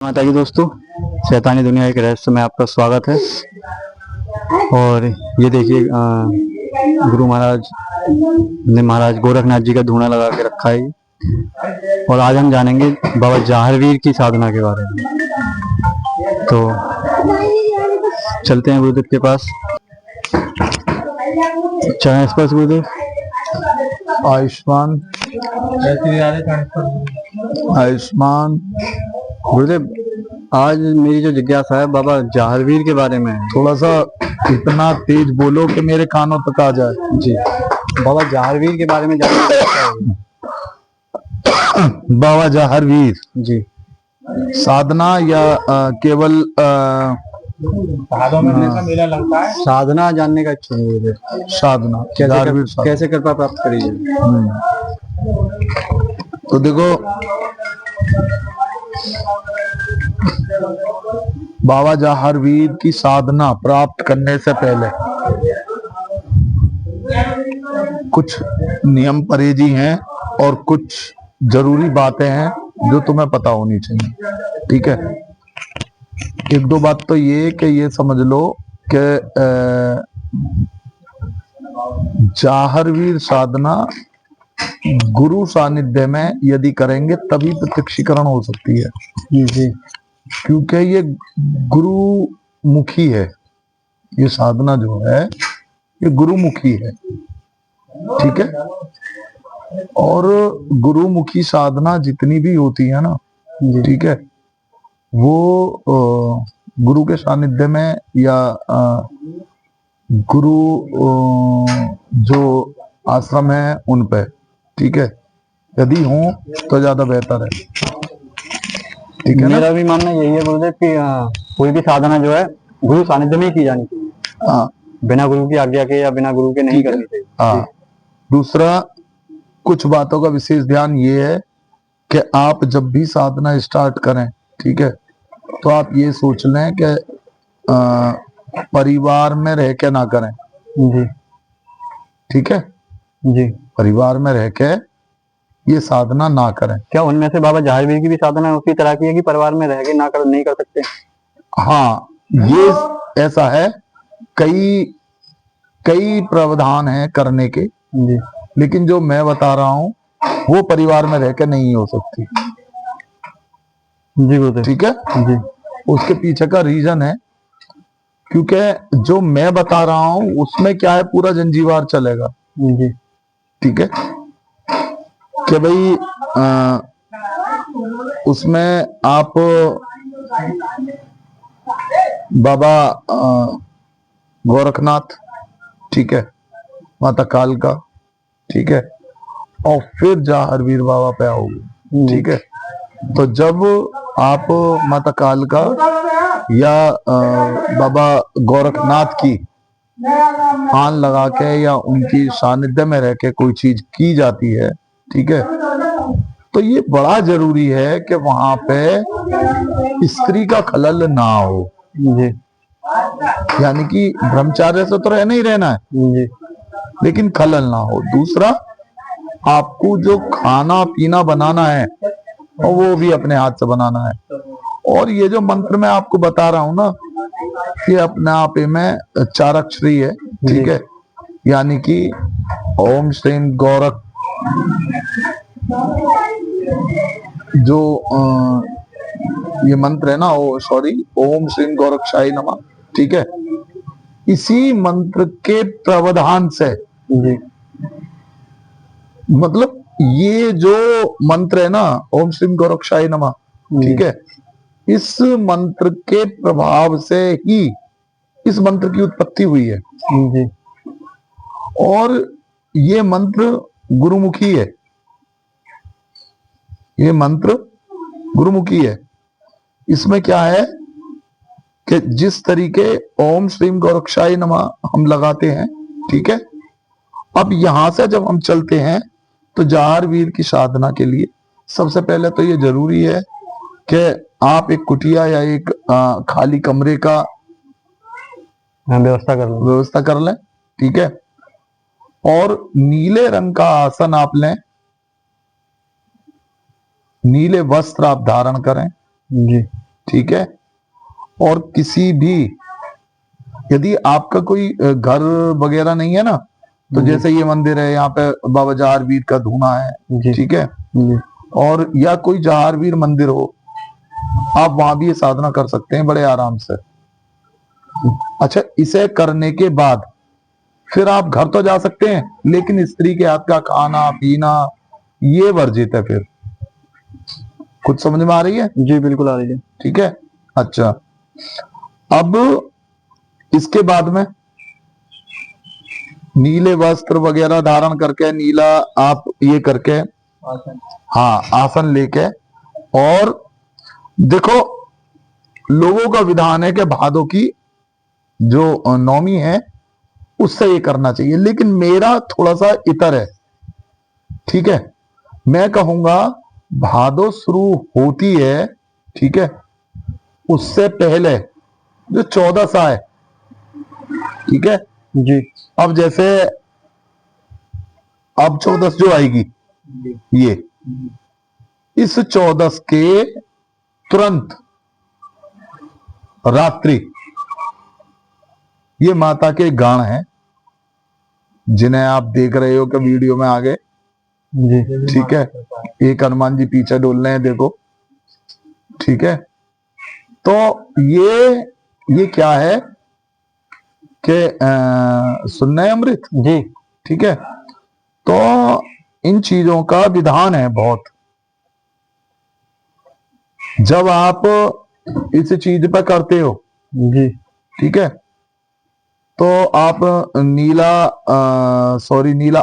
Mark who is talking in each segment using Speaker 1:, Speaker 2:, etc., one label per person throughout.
Speaker 1: माता की दोस्तों, शैतानी दुनिया के रहस्य में आपका स्वागत है। और ये देखिए गुरु महाराज ने महाराज गोरखनाथ जी का धूना लगा के रखा है। और आज हम जानेंगे बाबा जाहरवीर की साधना के बारे में। तो चलते हैं गुरुदेव के पास। चरण स्पर्श गुरुदेव।
Speaker 2: आयुष्मान आयुष्मान।
Speaker 1: गुरुदेव, आज मेरी जो जिज्ञासा है बाबा जाहरवीर के बारे में है।
Speaker 2: थोड़ा सा इतना तेज बोलो कि मेरे कानों तक आ जाए।
Speaker 1: जी, बाबा जाहरवीर के बारे में जानना चाहता हूं।
Speaker 2: बाबा जाहरवीर
Speaker 1: जी,
Speaker 2: साधना या केवल
Speaker 1: मेला लगता है। साधना जानने का इच्छा है।
Speaker 2: साधना
Speaker 1: कैसे कृपा प्राप्त करी जाए।
Speaker 2: तो देखो, बाबा जाहरवीर की साधना प्राप्त करने से पहले कुछ नियम परहेजी हैं और कुछ जरूरी बातें हैं जो तुम्हें पता होनी चाहिए। ठीक है, एक दो बात तो ये कि ये समझ लो कि जाहरवीर साधना गुरु सानिध्य में यदि करेंगे तभी प्रत्यक्षीकरण हो सकती है।
Speaker 1: जी,
Speaker 2: क्योंकि ये गुरु मुखी है। ये साधना जो है ये गुरुमुखी है। ठीक है, और गुरुमुखी साधना जितनी भी होती है ना, ठीक है, वो गुरु के सानिध्य में या गुरु जो आश्रम है उन पे, ठीक है, यदि हो तो ज्यादा बेहतर है। ठीक है,
Speaker 1: मेरा भी मानना यही है गुरुदेव कि कोई भी साधना जो है गुरु सानिध्य में ही की जानी चाहिए।
Speaker 2: हाँ,
Speaker 1: बिना गुरु की आज्ञा के या बिना गुरु के नहीं करनी चाहिए।
Speaker 2: हाँ। दूसरा, कुछ बातों का विशेष ध्यान ये है कि आप जब भी साधना स्टार्ट करें, ठीक है, तो आप ये सोच लें कि परिवार में रह के ना करें।
Speaker 1: जी,
Speaker 2: ठीक है
Speaker 1: जी,
Speaker 2: परिवार में रह के ये साधना ना करें।
Speaker 1: क्या उनमें से बाबा जाहरवीर की भी साधना उसी तरह की है कि परिवार में रह के नहीं कर सकते?
Speaker 2: हाँ, ये ऐसा है, कई कई प्रावधान है करने के।
Speaker 1: जी,
Speaker 2: लेकिन जो मैं बता रहा हूं वो परिवार में रह के नहीं हो सकती।
Speaker 1: जी गुरुदेव। ठीक
Speaker 2: है
Speaker 1: जी।
Speaker 2: उसके पीछे का रीजन है, क्योंकि जो मैं बता रहा हूं उसमें क्या है, पूरा जंजीवार चलेगा।
Speaker 1: जी,
Speaker 2: ठीक है, कि भाई उसमें आप बाबा गोरखनाथ, ठीक है, माता कालका, ठीक है, और फिर जाहरवीर बाबा पे आओगे। ठीक है, तो जब आप माता कालका या बाबा गोरखनाथ की आन लगा के या उनकी सानिध्य में रह के कोई चीज की जाती है, ठीक है, तो ये बड़ा जरूरी है कि वहां पे स्त्री का खलल ना हो।
Speaker 1: जी,
Speaker 2: यानी कि ब्रह्मचार्य से तो रहना ही रहना है,
Speaker 1: जी,
Speaker 2: लेकिन खलल ना हो। दूसरा, आपको जो खाना पीना बनाना है और वो भी अपने हाथ से बनाना है। और ये जो मंत्र मैं आपको बता रहा हूं ना, ये अपने आप में चाराक्षरी है। ठीक है, यानी कि ओम श्रीम गोरख, जो ये मंत्र है ना, ओम श्रीम गोरक्षाय नमः। ठीक है, इसी मंत्र के प्रावधान से, मतलब ये जो मंत्र है ना, ओम श्रीम गोरक्षाय नमः, ठीक है, इस मंत्र के प्रभाव से ही इस मंत्र की उत्पत्ति हुई है।
Speaker 1: जी,
Speaker 2: और ये मंत्र गुरुमुखी है। ये मंत्र गुरुमुखी है। इसमें क्या है कि जिस तरीके ओम श्रीम गोरक्षाय नमः हम लगाते हैं, ठीक है, अब यहां से जब हम चलते हैं तो जाहरवीर की साधना के लिए सबसे पहले तो ये जरूरी है कि आप एक कुटिया या एक खाली कमरे का व्यवस्था कर लें। ठीक है, और नीले रंग का आसन आप लें, नीले वस्त्र आप धारण करें।
Speaker 1: जी,
Speaker 2: ठीक है। और किसी भी, यदि आपका कोई घर वगैरह नहीं है ना, तो जैसे ये मंदिर है, यहाँ पे बाबा जहारवीर का धूना है,
Speaker 1: जी
Speaker 2: ठीक है,
Speaker 1: जी
Speaker 2: और या कोई जहारवीर मंदिर हो, आप वहां भी ये साधना कर सकते हैं बड़े आराम से। अच्छा, इसे करने के बाद फिर आप घर तो जा सकते हैं, लेकिन स्त्री के हाथ का खाना पीना ये वर्जित है। फिर कुछ समझ में आ रही है?
Speaker 1: जी बिल्कुल आ रही है।
Speaker 2: ठीक है। अच्छा, अब इसके बाद में नीले वस्त्र वगैरह धारण करके, नीला आप ये करके, हाँ, आसन लेके, और देखो लोगों का विधान है कि भादों की जो नौमी है उससे ये करना चाहिए, लेकिन मेरा थोड़ा सा इतर है, ठीक है। मैं कहूंगा भादो शुरू होती है, ठीक है, उससे पहले जो 14 है, ठीक है
Speaker 1: जी
Speaker 2: अब जैसे अब 14 जो आएगी, ये इस 14 के तुरंत रात्रि ये माता के गान हैं जिन्हें आप देख रहे हो कि वीडियो में आगे,
Speaker 1: जी
Speaker 2: ठीक है। एक हनुमान जी पीछे डोल रहे हैं, देखो, ठीक है। तो ये क्या है कि सुनना है अमृत,
Speaker 1: जी
Speaker 2: ठीक है। तो इन चीजों का विधान है बहुत। जब आप इस चीज पे करते हो,
Speaker 1: जी
Speaker 2: ठीक है, तो आप नीला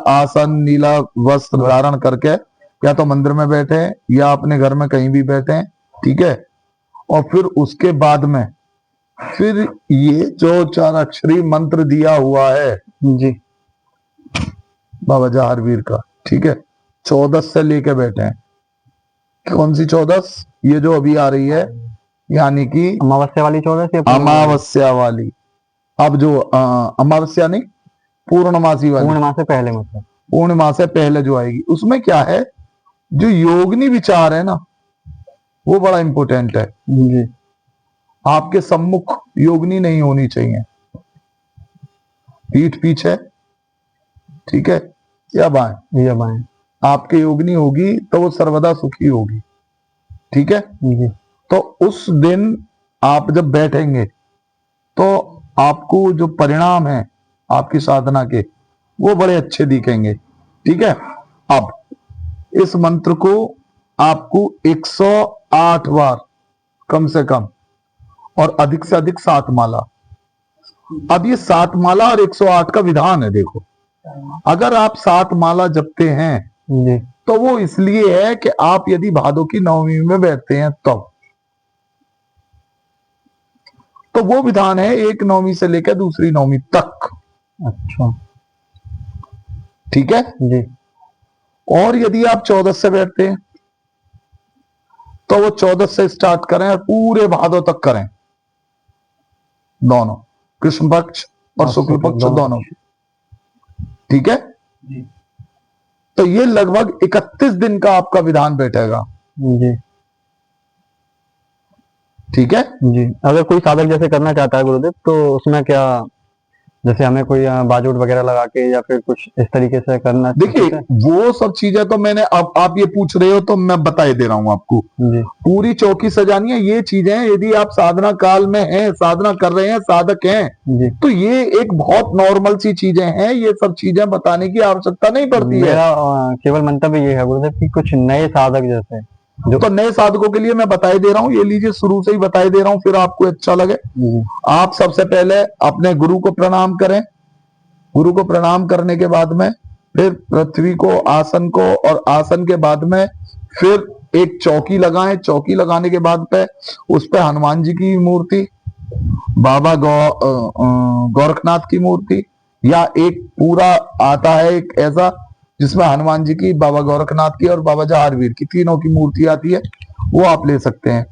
Speaker 2: आसन, नीला वस्त्र धारण करके या तो मंदिर में बैठे या अपने घर में कहीं भी बैठे, ठीक है। और फिर उसके बाद में फिर ये जो 4 अक्षरी मंत्र दिया हुआ है
Speaker 1: जी
Speaker 2: बाबा जहारवीर का, ठीक है, 14 से लेके बैठे हैं। कौन सी 14? ये जो अभी आ रही है, यानी कि
Speaker 1: अमावस्या वाली 14 से
Speaker 2: अमावस्या वाली। अब जो अमावस्या नहीं, पूर्णमासी वाली,
Speaker 1: पूर्णिमा से पहले, मतलब
Speaker 2: पूर्णिमा से पहले जो आएगी, उसमें क्या है, जो योगिनी विचार है ना, वो बड़ा इंपॉर्टेंट है।
Speaker 1: जी
Speaker 2: आपके सम्मुख योगिनी नहीं होनी चाहिए, पीठ पीछे, ठीक है, या बाएं।
Speaker 1: ये बाएं।
Speaker 2: आपके योगिनी होगी तो वो सर्वदा सुखी होगी, ठीक है।
Speaker 1: जी
Speaker 2: तो उस दिन आप जब बैठेंगे तो आपको जो परिणाम है आपकी साधना के, वो बड़े अच्छे दिखेंगे, ठीक है। अब इस मंत्र को आपको 108 बार कम से कम, और अधिक से अधिक 7 माला। अब ये 7 माला और 108 का विधान है, देखो, अगर आप 7 माला जपते हैं
Speaker 1: जी
Speaker 2: तो वो इसलिए है कि आप यदि भादों की नवमी में बैठते हैं तो वो विधान है 1 नवमी से लेकर दूसरी नवमी तक,
Speaker 1: अच्छा
Speaker 2: ठीक है।
Speaker 1: जी
Speaker 2: और यदि आप 14 से बैठते हैं तो वो 14 से स्टार्ट करें और पूरे भादों तक करें, दोनों, कृष्ण पक्ष और शुक्ल पक्ष दोनों, ठीक है। तो ये लगभग 31 दिन का आपका विधान बैठेगा,
Speaker 1: जी
Speaker 2: ठीक है।
Speaker 1: जी। अगर कोई साधक जैसे करना चाहता है गुरुदेव, तो उसमें क्या, जैसे हमें कोई बाजूट वगैरह लगा के या फिर कुछ इस तरीके से करना,
Speaker 2: देखिए, वो सब चीजें तो मैंने, अब आप ये पूछ रहे हो तो मैं बता दे रहा हूं आपको।
Speaker 1: जी
Speaker 2: पूरी चौकी सजानी है, ये चीजें यदि आप साधना काल में हैं, साधना कर रहे हैं, साधक हैं,
Speaker 1: जी।
Speaker 2: तो ये एक बहुत नॉर्मल सी चीजें हैं, ये सब चीजें बताने की आवश्यकता नहीं पड़ती है।
Speaker 1: मेरा केवल मंतव्य ये है गुरुदेव कि कुछ नए साधक जैसे जो,
Speaker 2: तो नए साधकों के लिए मैं बताई दे रहा हूँ, ये लीजिए, शुरू से ही बताई दे रहा हूँ, फिर आपको अच्छा लगे। आप सबसे पहले अपने गुरु को प्रणाम करें। गुरु को प्रणाम करने के बाद में फिर पृथ्वी को, आसन को, और आसन के बाद में फिर एक चौकी लगाएं। चौकी लगाने के बाद पे उस पे हनुमान जी की मूर्ति, बाबा गोरखनाथ की मूर्ति, या एक पूरा आता है एक ऐसा जिसमें हनुमान जी की, बाबा गोरखनाथ की और बाबा जहारवीर की, तीनों की मूर्ति आती है, वो आप ले सकते हैं।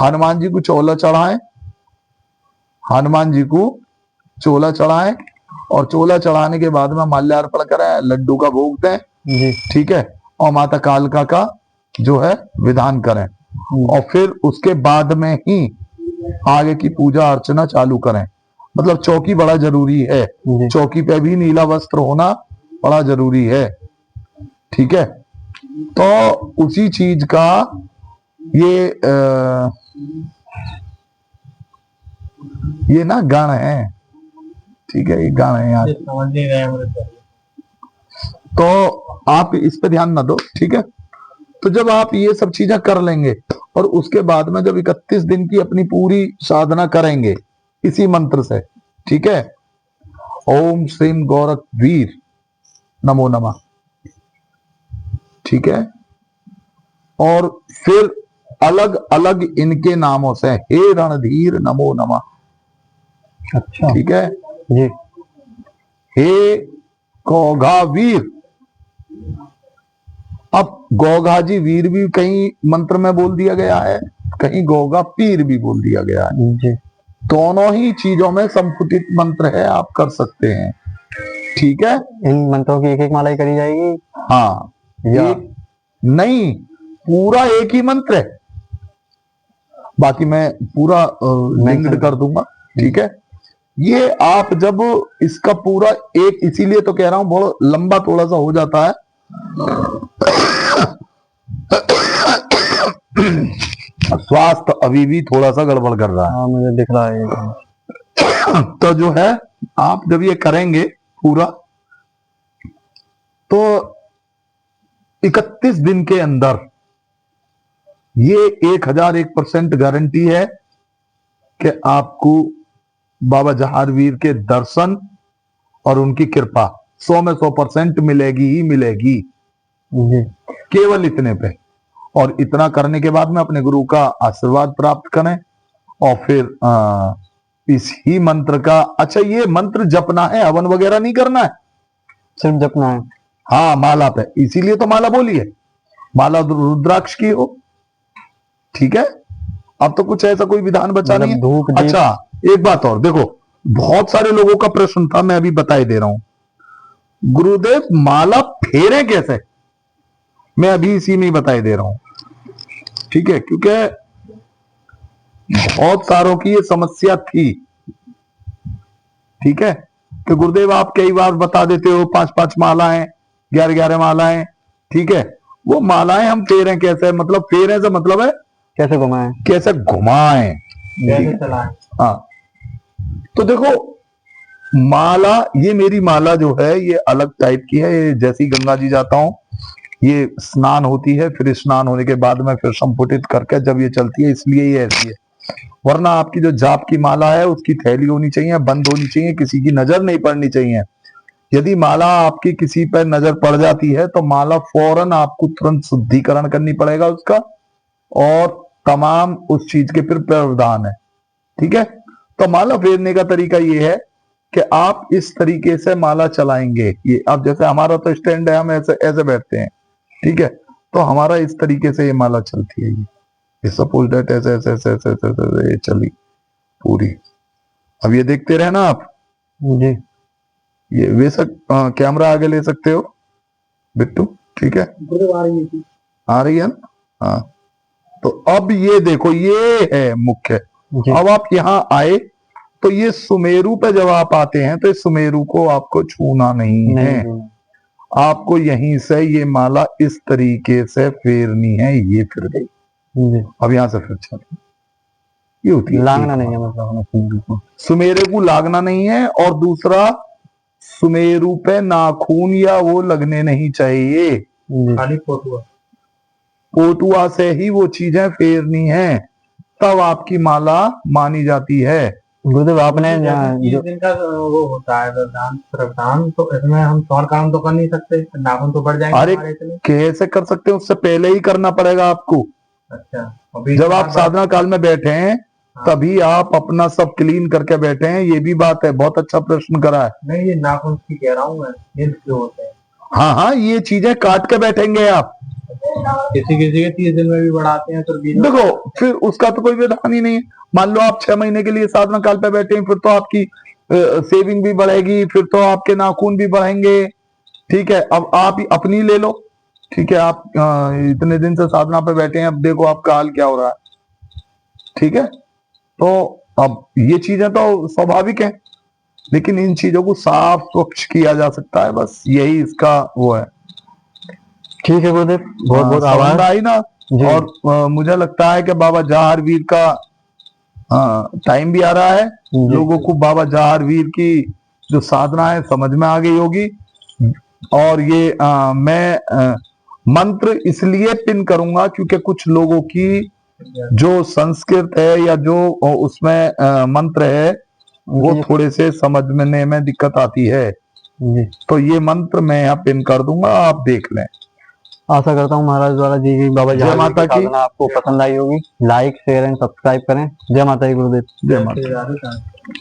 Speaker 2: हनुमान जी को चोला चढ़ाएं, हनुमान जी को चोला चढ़ाएं, और चोला चढ़ाने के बाद में माल्यार्पण करें, लड्डू का भोग दें,
Speaker 1: जी
Speaker 2: ठीक है, और माता कालका का जो है विधान करें। और फिर उसके बाद में ही आगे की पूजा अर्चना चालू करें। मतलब चौकी बड़ा जरूरी है,
Speaker 1: जी।
Speaker 2: चौकी पे भी नीला वस्त्र होना बड़ा जरूरी है। ठीक है, तो उसी चीज का ये ना गण है। ठीक है, ये गण है यहाँ।
Speaker 3: समझ नहीं रहे हम।
Speaker 2: तो आप इस पे ध्यान ना दो। ठीक है, तो जब आप ये सब चीजें कर लेंगे और उसके बाद में जब 31 दिन की अपनी पूरी साधना करेंगे इसी मंत्र से, ठीक है, ओम श्रीम गोरख वीर नमो नमः, ठीक है, और फिर अलग अलग इनके नामों से हे रणधीर नमो नमः।
Speaker 1: अच्छा,
Speaker 2: ठीक है,
Speaker 1: जी।
Speaker 2: हे गोघा वीर। अब गोघा जी वीर भी कहीं मंत्र में बोल दिया गया है, कहीं गोगा पीर भी बोल दिया गया है।
Speaker 1: जी।
Speaker 2: दोनों ही चीजों में संपुटित मंत्र है, आप कर सकते हैं। ठीक है,
Speaker 1: इन मंत्रों की एक एक माला ही करी जाएगी?
Speaker 2: हाँ,
Speaker 1: या
Speaker 2: नहीं, पूरा एक ही मंत्र है, बाकी मैं पूरा लिंक्ड कर दूंगा। ठीक है, ये आप जब इसका पूरा एक, इसीलिए तो कह रहा हूं बहुत लंबा थोड़ा सा हो जाता है। स्वास्थ्य अभी भी थोड़ा सा गड़बड़ कर रहा है।
Speaker 1: हाँ, मुझे दिख रहा है।
Speaker 2: तो जो है, आप जब ये करेंगे पूरा, तो 31 दिन के अंदर ये 1001% गारंटी है कि आपको बाबा जहारवीर के दर्शन और उनकी कृपा 100 में 100% मिलेगी ही मिलेगी।
Speaker 1: जी।
Speaker 2: केवल इतने पे, और इतना करने के बाद में अपने गुरु का आशीर्वाद प्राप्त करें और फिर इसी मंत्र का, अच्छा ये मंत्र जपना है, हवन वगैरह नहीं करना है,
Speaker 1: सिर्फ जपना है।
Speaker 2: हाँ, माला पे, इसीलिए तो माला बोली है, माला रुद्राक्ष की हो। ठीक है, अब तो कुछ ऐसा कोई विधान बचा नहीं है।
Speaker 1: धूप,
Speaker 2: अच्छा, एक बात और देखो, बहुत सारे लोगों का प्रश्न था, मैं अभी बताई दे रहा हूं। गुरुदेव माला फेरे कैसे, मैं अभी इसी में ही बताई दे रहा हूं। ठीक है, क्योंकि बहुत सारों की ये समस्या थी। ठीक है, कि गुरुदेव आप कई बार बता देते हो 5-5 मालाएं, 11-11 मालाएं। ठीक है, वो मालाएं हम फेरें कैसे, मतलब फेरे से मतलब है
Speaker 1: कैसे घुमाएं,
Speaker 2: कैसे घुमाएं,
Speaker 3: कैसे चलाएं।
Speaker 2: हाँ, तो देखो माला, ये मेरी माला जो है ये अलग टाइप की है। ये जैसी गंगा जी जाता हूं, ये स्नान होती है, फिर स्नान होने के बाद में फिर संपुटित करके जब ये चलती है, इसलिए ये ऐसी है। वरना आपकी जो जाप की माला है उसकी थैली होनी चाहिए, बंद होनी चाहिए, किसी की नजर नहीं पड़नी चाहिए। यदि माला आपकी किसी पर नजर पड़ जाती है तो माला फौरन आपको तुरंत शुद्धिकरण करनी पड़ेगा उसका, और तमाम उस चीज के फिर प्रावधान है। ठीक है, तो माला फेरने का तरीका ये है कि आप इस तरीके से माला चलाएंगे। ये अब जैसे हमारा तो स्टैंड है, हम ऐसे ऐसे बैठते हैं। ठीक है, तो हमारा इस तरीके से ये माला चलती है। ये सपोज दैट ऐसे ऐसे ऐसे ऐसे ऐसे ऐसे ये चली पूरी। अब ये देखते रहे ना आप
Speaker 1: जी।
Speaker 2: ये वैसा कैमरा आगे ले सकते हो बिट्टू। ठीक है, आ रही है ना, हाँ। तो अब ये देखो, ये है मुख्य। अब आप यहाँ आए तो ये सुमेरु पे जब आप आते हैं तो इस सुमेरु को आपको छूना नहीं है। आपको यहीं से ये माला इस तरीके से फेरनी है। ये फिर गई, अब यहां से फिर चल, ये होती है,
Speaker 1: लागना नहीं है, मतलब
Speaker 2: सुमेरु को लागना नहीं है। और दूसरा, सुमेरु पे नाखून या वो लगने नहीं चाहिए,
Speaker 3: खाली पोटुआ।
Speaker 2: पोटुआ से ही वो चीजें फेरनी है, तब आपकी माला मानी जाती है।
Speaker 1: गुरुदेव आपने
Speaker 3: 30 दिन का वो होता है प्रावधान, तो इसमें हम और काम तो कर नहीं सकते, नाखून तो बढ़ जाएंगे
Speaker 2: अरे
Speaker 3: हमारे इतने।
Speaker 2: कैसे कर सकते हैं, उससे पहले ही करना पड़ेगा आपको।
Speaker 3: अच्छा, अभी
Speaker 2: जब आप साधना काल में बैठे हैं तभी आप अपना सब क्लीन करके बैठे हैं, ये भी बात है। बहुत अच्छा प्रश्न करा है।
Speaker 3: नहीं, ये नाखून की कह रहा हूँ मैं, ये जो होते हैं।
Speaker 2: हाँ हाँ, ये चीजें काट के बैठेंगे आप।
Speaker 3: किसी किसी के 30 दिन में भी बढ़ाते हैं, तो
Speaker 2: देखो फिर उसका तो कोई विधान ही नहीं है। मान लो आप 6 महीने के लिए साधना काल पे बैठे हैं, फिर तो आपकी सेविंग भी बढ़ेगी, फिर तो आपके नाखून भी बढ़ेंगे। ठीक है, अब आप अपनी ले लो, ठीक है, आप इतने दिन से साधना पे बैठे हैं, अब देखो आपका हाल क्या हो रहा है। ठीक है, तो अब ये चीजें तो स्वाभाविक है, लेकिन इन चीजों को साफ स्वच्छ किया जा सकता है, बस यही इसका वो है।
Speaker 1: ठीक है गुरुदेव, बहुत बहुत
Speaker 2: समझ
Speaker 1: आभार।
Speaker 2: में आई ना।
Speaker 1: जी।
Speaker 2: और मुझे लगता है कि बाबा जहार वीर का टाइम भी आ रहा है,
Speaker 1: जी।
Speaker 2: लोगों को बाबा जहार वीर की जो साधना है समझ में आ गई होगी। और ये मैं मंत्र इसलिए पिन करूंगा क्योंकि कुछ लोगों की जो संस्कृत है या जो उसमें मंत्र है वो
Speaker 1: जी।
Speaker 2: थोड़े से समझने में दिक्कत आती है,
Speaker 1: जी।
Speaker 2: तो ये मंत्र मैं यहाँ पिन कर दूंगा, आप देख लें।
Speaker 1: आशा करता हूँ महाराज द्वारा दी गई बाबा
Speaker 2: जय
Speaker 1: जहार वीर
Speaker 2: माता
Speaker 1: की
Speaker 2: की।
Speaker 1: साधना आपको पसंद आई होगी। लाइक शेयर एंड सब्सक्राइब करें। जय माता दी गुरुदेव।
Speaker 2: जय माता।
Speaker 3: राधे।